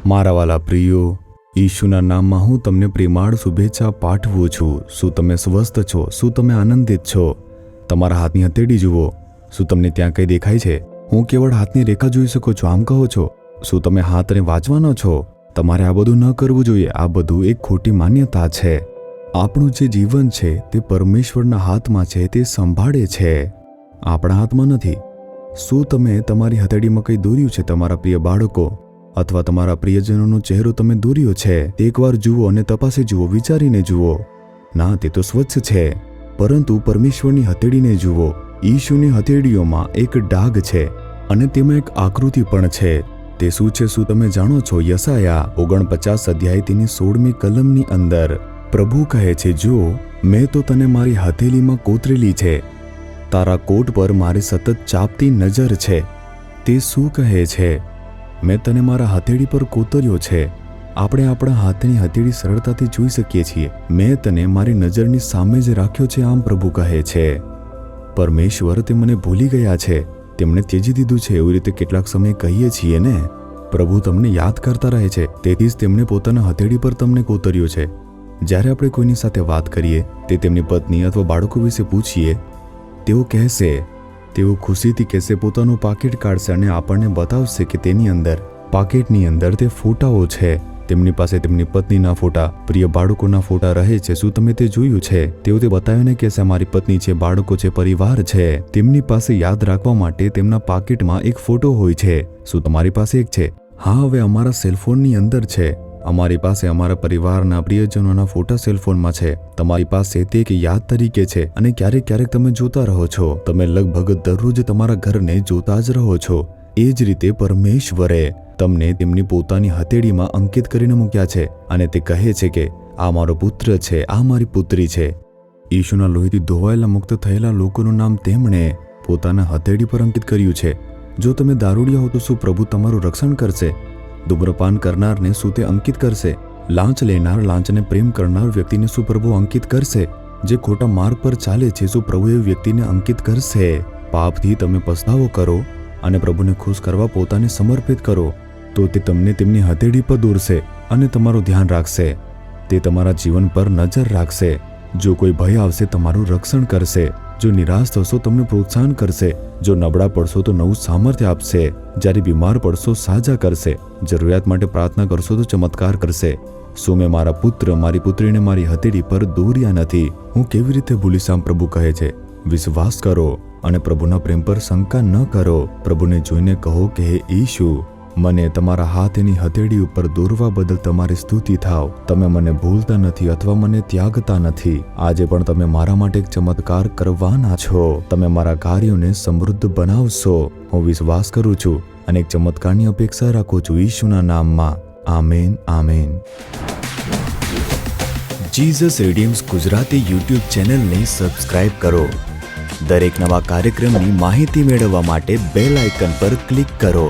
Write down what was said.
મારા વાલા પ્રિયો, ઈશુના નામમાં હું તમને પ્રેમાળ શુભેચ્છા પાઠવું છું। શું તમે સ્વસ્થ છો? શું તમે આનંદિત છો? તમારા હાથની હથેળી જુઓ, શું તમને ત્યાં કંઈ દેખાય છે? હું કેવળ હાથની રેખા જોઈ શકો છો આમ કહો છો? શું તમે હાથને વાંચવાનો છો? તમારે આ બધું ન કરવું જોઈએ। આ બધું એક ખોટી માન્યતા છે। આપણું જે જીવન છે તે પરમેશ્વરના હાથમાં છે, તે સંભાળે છે, આપણા હાથમાં નથી। શું તમે તમારી હથેળીમાં કંઈ દોર્યું છે? તમારા પ્રિય બાળકો અથવા તમારા પ્રિયજનોનો ચહેરો તમે દોર્યો છે તે એકવાર જુઓ અને તપાસે જુઓ, વિચારીને જુઓ। ના, તે તો સ્વચ્છ છે, પરંતુ પરમેશ્વરની હથેળીને જુઓ। ઈશુની હથેળીઓમાં એક ડાઘ છે અને તેમાં એક આકૃતિ પણ છે। તે શું છે? શું તમે જાણો છો? યશાયા 49 અધ્યાય તેની 16મી કલમની અંદર પ્રભુ કહે છે, જો મેં તો તને મારી હથેળીમાં કોતરેલી છે, તારા કોટ પર મારી સતત ચાપતી નજર છે। તે શું કહે છે? મેં તને મારા હથેળી પર કોતર્યો છે। આપણે આપણા હાથની હથેળી સરળતાથી જોઈ શકીએ છીએ। મેં તને મારી નજરની સામે જ રાખ્યો છે, આમ પ્રભુ કહે છે। પરમેશ્વર તે મને ભૂલી ગયા છે, તેમણે ત્યજી દીધું છે, એવી રીતે કેટલાક સમય કહીએ છીએ ને। પ્રભુ તમને યાદ કરતા રહે છે, તેથી જ તેમણે પોતાના હથેળી પર તમને કોતર્યો છે। જ્યારે આપણે કોઈની સાથે વાત કરીએ, તે તેમની પત્ની અથવા બાળકો વિશે પૂછીએ, તેઓ કહેશે, તેઓ ખુશીથી કહેશે, પોતાનું પાકીટ કાઢશે અને આપણને બતાવશે કે તેની અંદર, પાકીટની અંદર તે ફોટાઓ છે। તેમની પાસે તેમની પત્નીના ફોટા, પ્રિય બાળકોના ફોટા રહે છે। શું તમે તે જોયું છે? તેઓ તે બતાવીને કહેશે, મારી પત્ની છે, બાળકો છે, પરિવાર છે। તેમની પાસે યાદ રાખવા માટે તેમના પાકીટમાં એક ફોટો હોય છે। શું તમારી પાસે એક છે? હા, હવે અમારા સેલફોનની અંદર છે। અમારી પાસે અમારા પરિવારના પ્રિયજનોના ફોટા સેલફોનમાં છે। તમારી પાસે તે એક યાદ તરીકે છે અને ક્યારેક ક્યારેક તમે જોતા રહો છો। તમે લગભગ દરરોજ તમારા ઘરને જોતા જ રહો છો। એ જ રીતે પરમેશ્વરે તમને તેમની પોતાની હથેળીમાં અંકિત કરીને મૂક્યા છે અને તે કહે છે કે આ મારો પુત્ર છે, આ મારી પુત્રી છે। ઈશુના લોહીથી ધોવાયેલા મુક્ત થયેલા લોકોનું નામ તેમણે પોતાના હથેળી પર અંકિત કર્યું છે। જો તમે દારૂડિયા હો તો શું પ્રભુ તમારું રક્ષણ કરશે? ધૂમ્રપાન કરનારને શું તે અંકિત કરશે? લાંચ લેનાર, લાંચને પ્રેમ કરનાર વ્યક્તિને શું પ્રભુ અંકિત કરશે? જે ખોટા માર્ગ પર ચાલે છે, શું પ્રભુ એ વ્યક્તિને અંકિત કરશે? પાપથી તમે પસ્તાવો કરો અને પ્રભુને ખુશ કરવા પોતાને સમર્પિત કરો, તો તે તમને તેમની હથેળી પર દોરશે અને તમારું ધ્યાન રાખશે। તે તમારા જીવન પર નજર રાખશે। જો કોઈ ભય આવશે, તમારું રક્ષણ કરશે। જો નિરાશ થશો, તમને પ્રોત્સાહન કરશે। જો નબળા પડશો તો નવું સામર્થ્ય આપશે। જ્યારે બીમાર પડશો, સાજા કરશે। જરૂરિયાત માટે પ્રાર્થના કરશો તો ચમત્કાર કરશે। શું મેં મારા પુત્ર, મારી પુત્રીને મારી હથેળી પર દોર્યા નથી? હું કેવી રીતે ભૂલીશ? આમ પ્રભુ કહે છે, વિશ્વાસ કરો અને પ્રભુના પ્રેમ પર શંકા ન કરો। પ્રભુને જોઈને કહો કે હે ઈશુ, મને તમારા હાથની હથેળી ઉપર દોરવા બદલ તમારી સ્તુતિ થાવ। તમે મને ભૂલતા નથી અથવા મને ત્યાગતા નથી। આજે પણ તમે મારા માટે એક ચમત્કાર કરવાના છો। તમે મારા કાર્યોને સમૃદ્ધ બનાવશો। હું વિશ્વાસ કરું છું અને એક ચમત્કારની અપેક્ષા રાખું છું, ઈશુના નામમાં। Amen, amen. Jesus redeems Gujarati YouTube ચેનલને સબસ્ક્રાઇબ કરો। દરેક નવા કાર્યક્રમની માહિતી મેળવવા માટે બેલ આઇકન પર ક્લિક કરો।